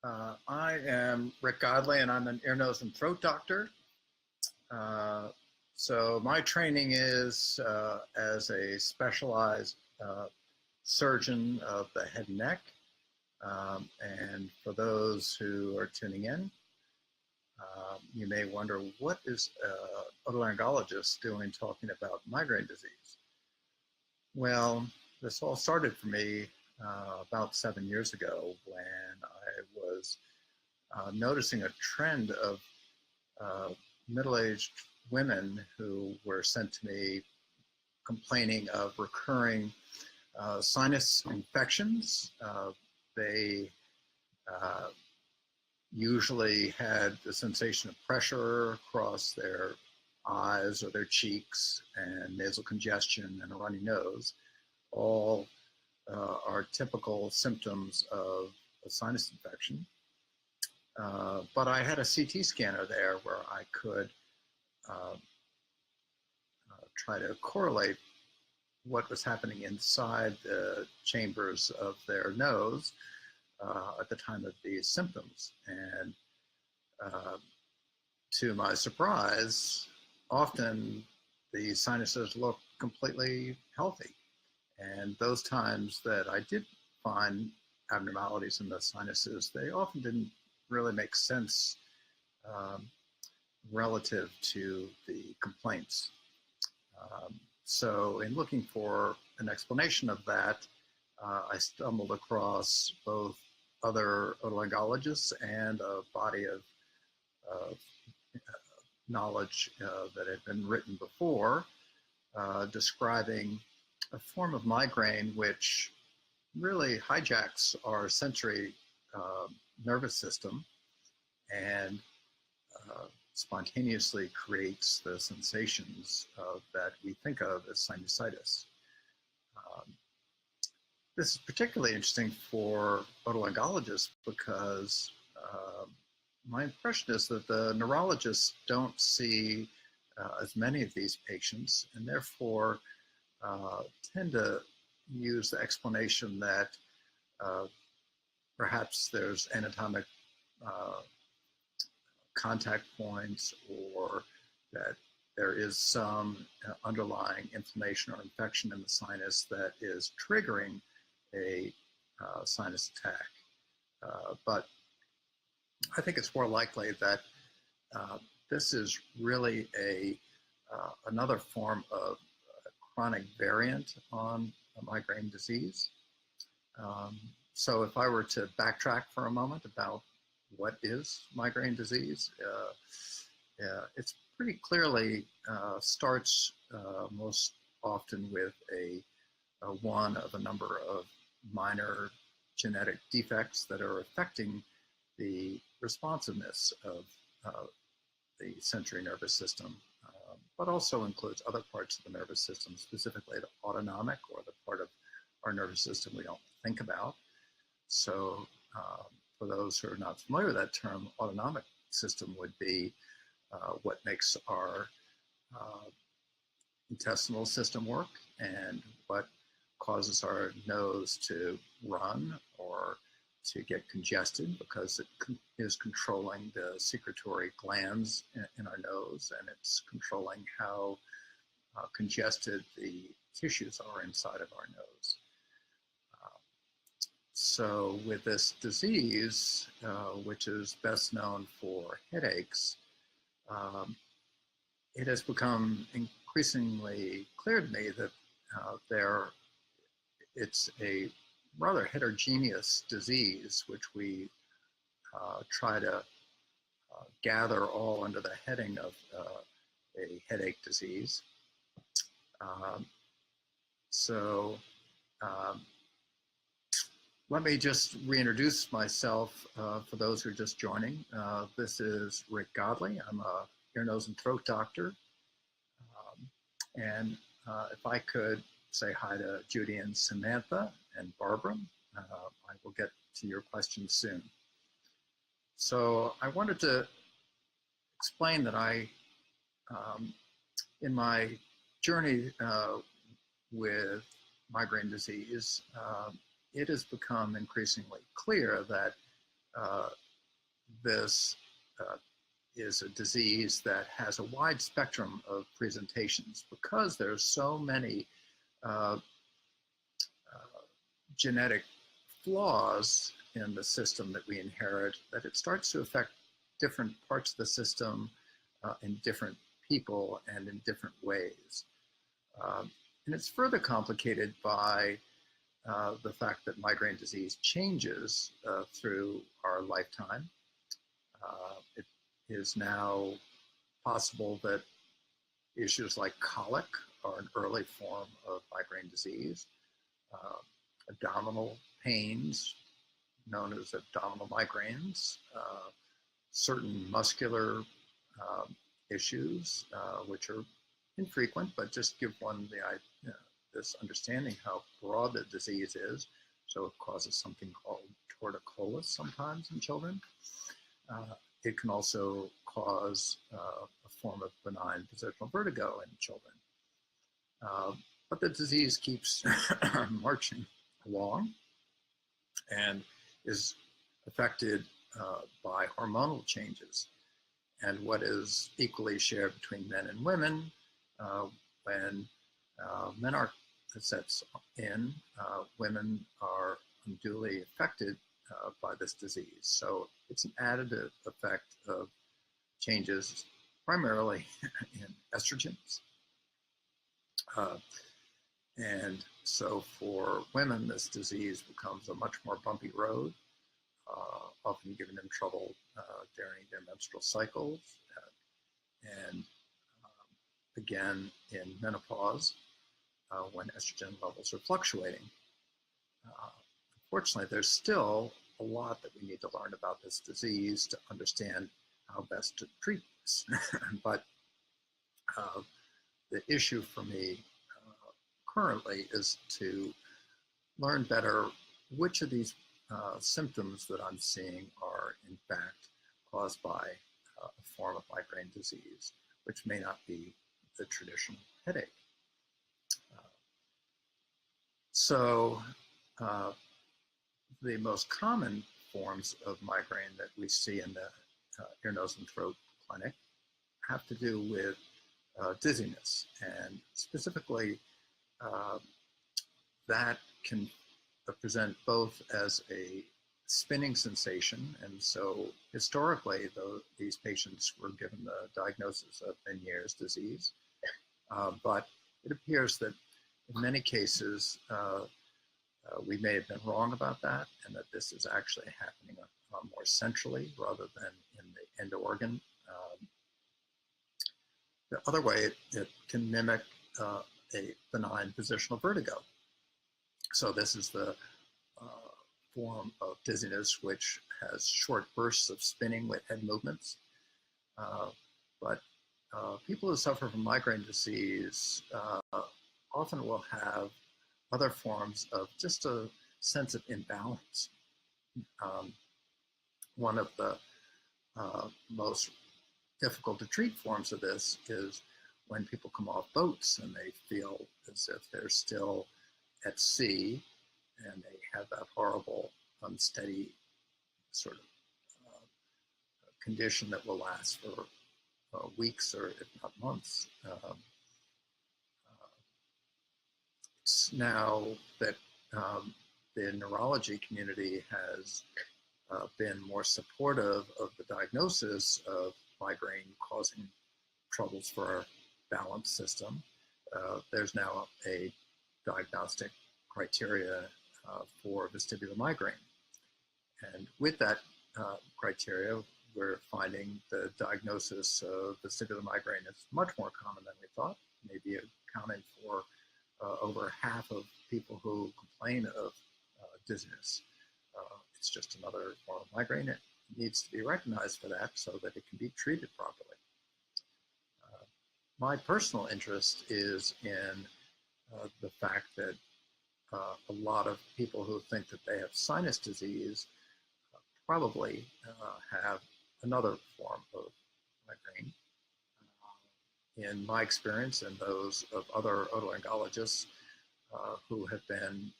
I am Rick Godley, and I'm an ear, nose, and throat doctor. So my training is as a specialized surgeon of the head and neck. And for those who are tuning in, you may wonder, what is an otolaryngologist doing talking about migraine disease? Well, this all started for me about 7 years ago when I was noticing a trend of middle-aged women who were sent to me complaining of recurring sinus infections. They usually had the sensation of pressure across their eyes or their cheeks, and nasal congestion and a runny nose. All are typical symptoms of a sinus infection. But I had a CT scanner there where I could try to correlate what was happening inside the chambers of their nose at the time of these symptoms. And to my surprise, often the sinuses look completely healthy. And those times that I did find abnormalities in the sinuses, they often didn't really make sense relative to the complaints. So in looking for an explanation of that, I stumbled across both other otolaryngologists and a body of knowledge that had been written before describing a form of migraine which really hijacks our sensory nervous system and spontaneously creates the sensations that we think of as sinusitis. This is particularly interesting for otolaryngologists because my impression is that the neurologists don't see as many of these patients, and therefore tend to use the explanation that perhaps there's anatomic contact points, or that there is some underlying inflammation or infection in the sinus that is triggering a sinus attack. But I think it's more likely that this is really another form of chronic variant on a migraine disease. So if I were to backtrack for a moment about what is migraine disease, it's pretty clearly starts most often with one of a number of minor genetic defects that are affecting the responsiveness of the sensory nervous system, but also includes other parts of the nervous system, specifically the autonomic, or the part of our nervous system we don't think about. So for those who are not familiar with that term, autonomic system would be what makes our intestinal system work and what causes our nose to run or to get congested, because it is controlling the secretory glands in our nose, and it's controlling how congested the tissues are inside of our nose. So with this disease, which is best known for headaches, it has become increasingly clear to me that it's a rather heterogeneous disease, which we try to gather all under the heading of a headache disease. Let me just reintroduce myself for those who are just joining. This is Rick Godley. I'm a ear, nose, and throat doctor. And if I could say hi to Judy and Samantha and Barbara, I will get to your questions soon. So I wanted to explain that in my journey with migraine disease, it has become increasingly clear that this is a disease that has a wide spectrum of presentations because there's so many genetic flaws in the system that we inherit that it starts to affect different parts of the system in different people and in different ways. And it's further complicated by the fact that migraine disease changes through our lifetime. It is now possible that issues like colic are an early form of migraine disease. Abdominal pains, known as abdominal migraines, certain muscular issues, which are infrequent, but just give one this understanding how broad the disease is. So it causes something called torticollis sometimes in children. It can also cause a form of benign positional vertigo in children. But the disease keeps marching along and is affected by hormonal changes. And what is equally shared between men and women, when menarche sets in, women are unduly affected by this disease. So it's an additive effect of changes primarily in estrogens. And so for women, this disease becomes a much more bumpy road, often giving them trouble during their menstrual cycles. And again, in menopause, when estrogen levels are fluctuating. Unfortunately, there's still a lot that we need to learn about this disease to understand how best to treat this. But the issue for me currently is to learn better which of these symptoms that I'm seeing are in fact caused by a form of migraine disease, which may not be the traditional headache. So the most common forms of migraine that we see in the ear, nose, and throat clinic have to do with dizziness, and specifically that can present both as a spinning sensation, and so historically these patients were given the diagnosis of Meniere's disease, but it appears that in many cases we may have been wrong about that, and that this is actually happening more centrally rather than in the end organ. The other way, it can mimic a benign positional vertigo. So this is the form of dizziness which has short bursts of spinning with head movements. But people who suffer from migraine disease often will have other forms of just a sense of imbalance. One of the most difficult to treat forms of this is when people come off boats and they feel as if they're still at sea, and they have that horrible, unsteady sort of condition that will last for weeks or if not months. It's now that the neurology community has been more supportive of the diagnosis of migraine causing troubles for our balance system. There's now a diagnostic criteria for vestibular migraine. And with that criteria, we're finding the diagnosis of vestibular migraine is much more common than we thought, maybe accounting for over half of people who complain of dizziness. It's just another form of migraine. It needs to be recognized for that so that it can be treated properly. My personal interest is in the fact that a lot of people who think that they have sinus disease probably have another form of migraine. In my experience and those of other otolaryngologists who have been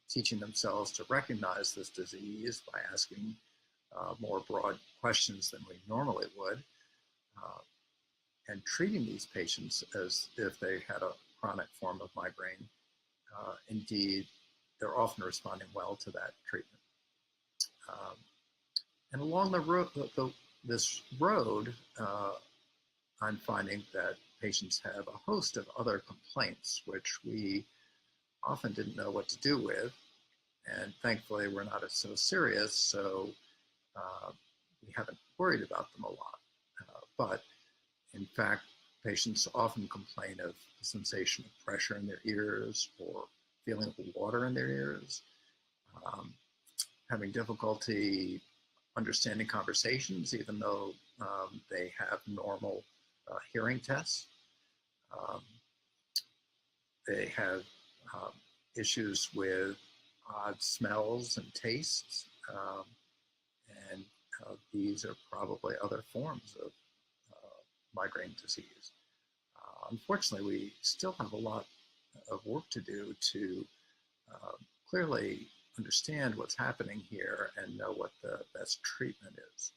teaching themselves to recognize this disease by asking more broad questions than we normally would, and treating these patients as if they had a chronic form of migraine. Indeed, they're often responding well to that treatment. And along the road, this road, I'm finding that patients have a host of other complaints, which we often didn't know what to do with. And thankfully, we're not so serious, so we haven't worried about them a lot. But in fact, patients often complain of a sensation of pressure in their ears or feeling water in their ears, having difficulty understanding conversations, even though they have normal hearing tests. They have issues with odd smells and tastes, and these are probably other forms of migraine disease. Unfortunately, we still have a lot of work to do to clearly understand what's happening here and know what the best treatment is.